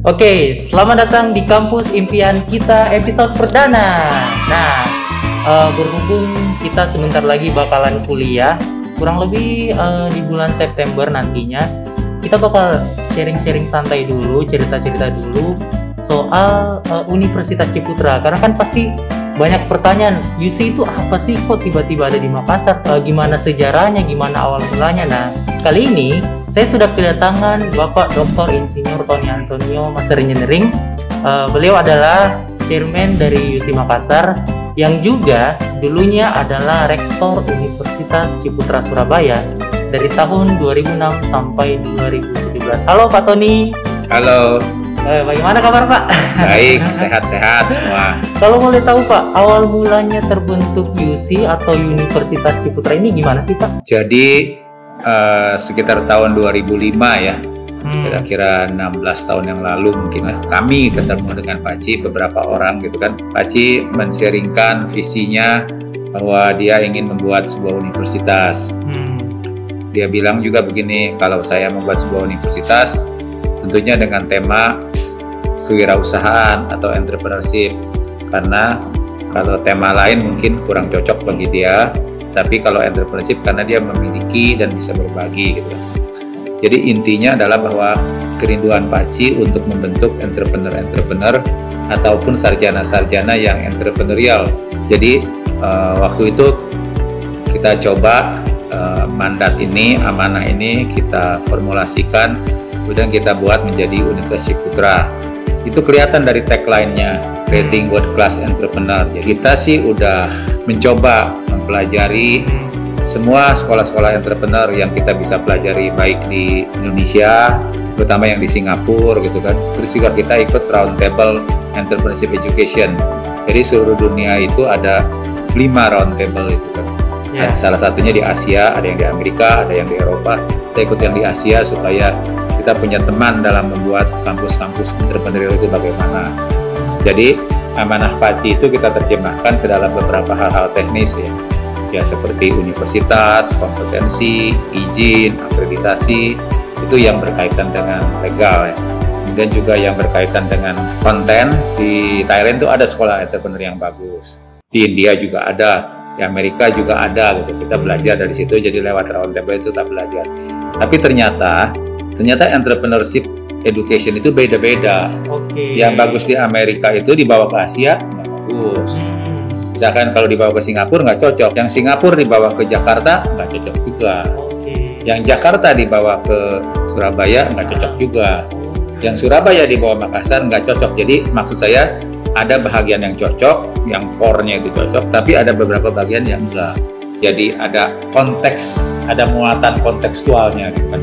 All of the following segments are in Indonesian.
Oke, selamat datang di Kampus Impian Kita episode perdana. Nah, berhubung kita sebentar lagi bakalan kuliah, kurang lebih di bulan September nantinya, kita bakal sharing-sharing santai dulu, cerita-cerita dulu soal Universitas Ciputra. Karena kan pasti banyak pertanyaan, UC itu apa sih, kok tiba-tiba ada di Makassar? Gimana sejarahnya, gimana awal mulanya? Nah, kali ini saya sudah kedatangan Bapak Dr. Insinyur Tony Antonio, Master Engineering. Beliau adalah Chairman dari UC Makassar, yang juga dulunya adalah Rektor Universitas Ciputra Surabaya dari tahun 2006 sampai 2017. Halo Pak Tony. Halo. Bagaimana kabar Pak? Baik, sehat-sehat semua. Kalau boleh tahu Pak, awal mulanya terbentuk UC atau Universitas Ciputra ini gimana sih Pak? Jadi sekitar tahun 2005 ya, kira-kira 16 tahun yang lalu mungkin lah, kami ketemu dengan Pak Ci, beberapa orang gitu kan. Pak Ci men-sharingkan visinya bahwa dia ingin membuat sebuah universitas. Dia bilang juga begini, kalau saya membuat sebuah universitas tentunya dengan tema kewirausahaan atau entrepreneurship, karena kalau tema lain mungkin kurang cocok bagi dia, tapi kalau entrepreneurship karena dia memiliki dan bisa berbagi gitu. Jadi intinya adalah bahwa kerinduan Pak Ci untuk membentuk entrepreneur ataupun sarjana-sarjana yang entrepreneurial. Jadi waktu itu kita coba mandat ini, amanah ini kita formulasikan, kemudian kita buat menjadi Universitas Ciputra. Itu kelihatan dari tagline-nya, Creating World Class Entrepreneur. Jadi kita sih udah mencoba mempelajari semua sekolah-sekolah entrepreneur yang kita bisa pelajari, baik di Indonesia, terutama yang di Singapura gitu kan. Terus juga kita ikut Roundtable Entrepreneurship Education. Jadi seluruh dunia itu ada 5 roundtable itu kan. Nah, salah satunya di Asia, ada yang di Amerika, ada yang di Eropa. Kita ikut yang di Asia supaya kita punya teman dalam membuat kampus-kampus entrepreneurial itu bagaimana. Jadi amanah Pak Ci itu kita terjemahkan ke dalam beberapa hal-hal teknis ya seperti universitas, kompetensi, izin, akreditasi, itu yang berkaitan dengan legal ya. Kemudian juga yang berkaitan dengan konten. Di Thailand itu ada sekolah entrepreneur yang bagus, di India juga ada, di Amerika juga ada gitu. Kita belajar dari situ, jadi lewat roundtable itu kita belajar. Tapi ternyata entrepreneurship education itu beda-beda. Yang bagus di Amerika itu dibawa ke Asia nggak bagus. Misalkan kalau dibawa ke Singapura nggak cocok. Yang Singapura dibawa ke Jakarta nggak cocok juga. Yang Jakarta dibawa ke Surabaya nggak cocok juga. Yang Surabaya dibawa Makassar nggak cocok. Jadi maksud saya ada bahagian yang cocok, yang core-nya itu cocok, tapi ada beberapa bagian yang enggak. Jadi ada konteks, ada muatan kontekstualnya gitu kan,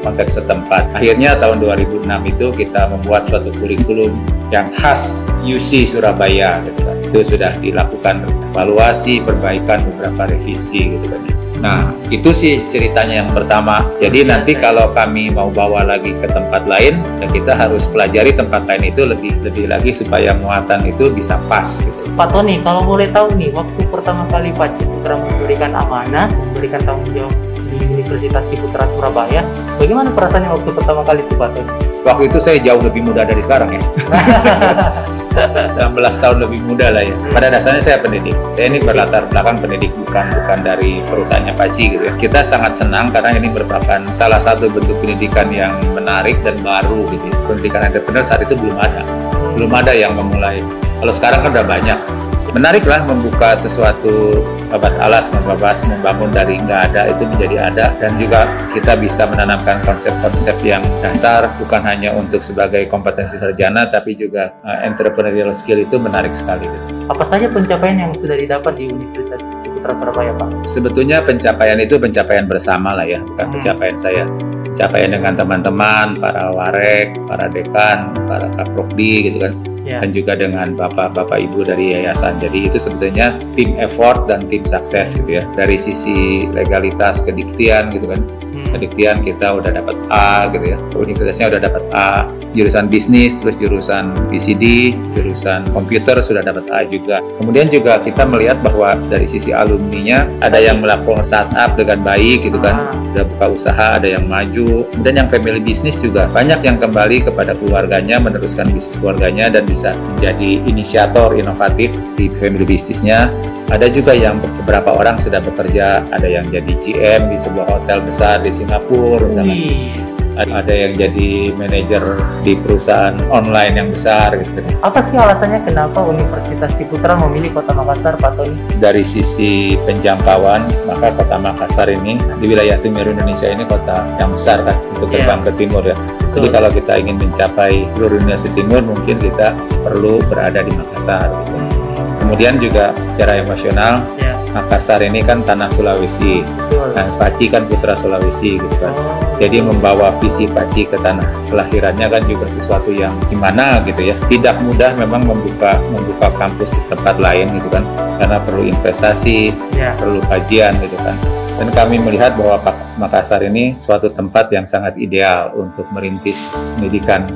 konteks setempat. Akhirnya tahun 2006 itu kita membuat suatu kurikulum yang khas UC Surabaya gitu kan. Itu sudah dilakukan evaluasi, perbaikan, beberapa revisi gitu kan. Nah, itu sih ceritanya yang pertama. Jadi nanti kalau kami mau bawa lagi ke tempat lain, ya kita harus pelajari tempat lain itu lebih lagi supaya muatan itu bisa pas gitu. Pak Tony, kalau boleh tahu nih, waktu pertama kali Pak Ciputra memberikan amanah, memberikan tanggung jawab di Universitas Ciputra Surabaya, bagaimana perasaannya waktu pertama kali itu Pak Tony? Waktu itu saya jauh lebih muda dari sekarang ya. 16 tahun lebih muda lah ya. Pada dasarnya saya pendidik. Saya ini berlatar belakang pendidik, bukan dari perusahaannya Pak Ci gitu ya. Kita sangat senang karena ini merupakan salah satu bentuk pendidikan yang menarik dan baru gitu ya. Pendidikan entrepreneur saat itu belum ada yang memulai. Kalau sekarang kan udah banyak. Menariklah membuka sesuatu babat alas, membangun dari nggak ada itu menjadi ada, dan juga kita bisa menanamkan konsep-konsep yang dasar bukan hanya untuk sebagai kompetensi sarjana, tapi juga entrepreneurial skill itu menarik sekali. Apa saja pencapaian yang sudah didapat di Universitas Ciputra Surabaya Pak? Sebetulnya pencapaian itu pencapaian bersama lah ya, bukan pencapaian saya. Pencapaian dengan teman-teman, para warek, para dekan, para kaprokdi gitu kan. dan juga dengan bapak-bapak ibu dari yayasan. Jadi itu sebetulnya tim effort dan tim sukses gitu ya. Dari sisi legalitas kediktian gitu kan. Kediktian kita udah dapat A gitu ya, universitasnya udah dapat A, jurusan bisnis, terus jurusan PCD, jurusan komputer sudah dapat A juga. Kemudian juga kita melihat bahwa dari sisi alumninya ada yang melakukan startup dengan baik gitu kan, udah buka usaha, ada yang maju. Kemudian yang family business juga banyak yang kembali kepada keluarganya, meneruskan bisnis keluarganya dan bisa menjadi inisiator inovatif di family bisnisnya. Ada juga yang beberapa orang sudah bekerja, ada yang jadi GM di sebuah hotel besar di Singapura, ada yang jadi manajer di perusahaan online yang besar gitu. Apa sih alasannya kenapa Universitas Ciputra memilih Kota Makassar, Pak Tony? Dari sisi penjangkauan, maka Kota Makassar ini di wilayah timur Indonesia ini kota yang besar kan, untuk terbang ke timur ya. Jadi kalau kita ingin mencapai seluruh Indonesia Timur, mungkin kita perlu berada di Makassar gitu. Kemudian juga secara emosional, Makassar ini kan tanah Sulawesi, nah, Paci kan putra Sulawesi gitu kan. Jadi membawa visi Paci ke tanah kelahirannya kan juga sesuatu yang gimana gitu ya. Tidak mudah memang membuka kampus di tempat lain gitu kan, karena perlu investasi, perlu kajian gitu kan. Dan kami melihat bahwa Makassar ini suatu tempat yang sangat ideal untuk merintis pendidikan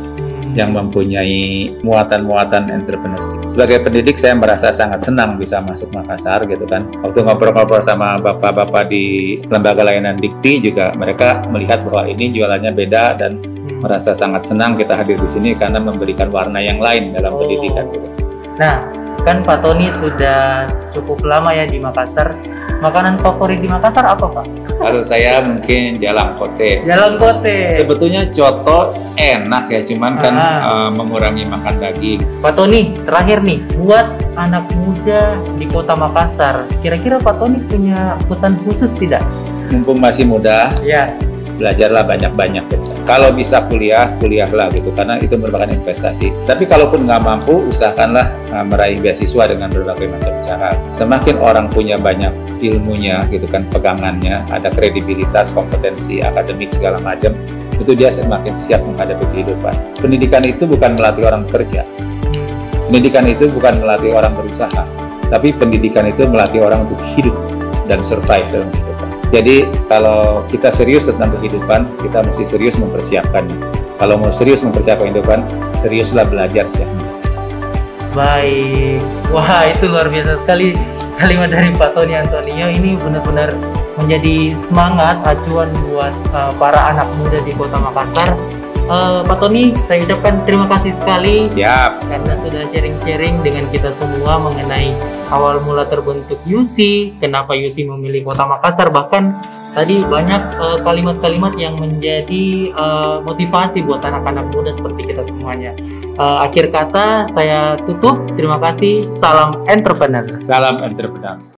yang mempunyai muatan-muatan entrepreneurship. Sebagai pendidik saya merasa sangat senang bisa masuk Makassar gitu kan. Waktu ngobrol-ngobrol sama bapak-bapak di lembaga layanan Dikti juga mereka melihat bahwa ini jualannya beda dan merasa sangat senang kita hadir di sini karena memberikan warna yang lain dalam pendidikan gitu. Nah, kan Pak Tony sudah cukup lama ya di Makassar. Makanan favorit di Makassar apa, Pak? Kalau saya mungkin jalang kote. Jalang kote. Sebetulnya coto enak ya, cuman kan mengurangi makan daging. Pak Tony, terakhir nih, buat anak muda di Kota Makassar, kira-kira Pak Tony punya pesan khusus tidak? Mumpung masih muda, belajarlah banyak-banyak gitu. Kalau bisa kuliahlah gitu, karena itu merupakan investasi. Tapi kalaupun nggak mampu, usahakanlah meraih beasiswa dengan berbagai macam cara. Semakin orang punya banyak ilmunya gitu kan, pegangannya, ada kredibilitas, kompetensi, akademik segala macam, itu dia semakin siap menghadapi kehidupan. Pendidikan itu bukan melatih orang bekerja. Pendidikan itu bukan melatih orang berusaha. Tapi pendidikan itu melatih orang untuk hidup dan survive dalam kehidupan. Jadi kalau kita serius tentang kehidupan, kita mesti serius mempersiapkannya. Kalau mau serius mempersiapkan kehidupan, seriuslah belajar siap. Baik, wah itu luar biasa sekali kalimat dari Pak Tony Antonio. Ini benar-benar menjadi semangat, acuan buat para anak muda di Kota Makassar. Pak Tony, saya ucapkan terima kasih sekali. Siap. Karena sudah sharing-sharing dengan kita semua mengenai awal mula terbentuk UC, kenapa UC memilih Kota Makassar, bahkan tadi banyak kalimat-kalimat yang menjadi motivasi buat anak-anak muda seperti kita semuanya. Akhir kata saya tutup, terima kasih, salam entrepreneur. Salam entrepreneur.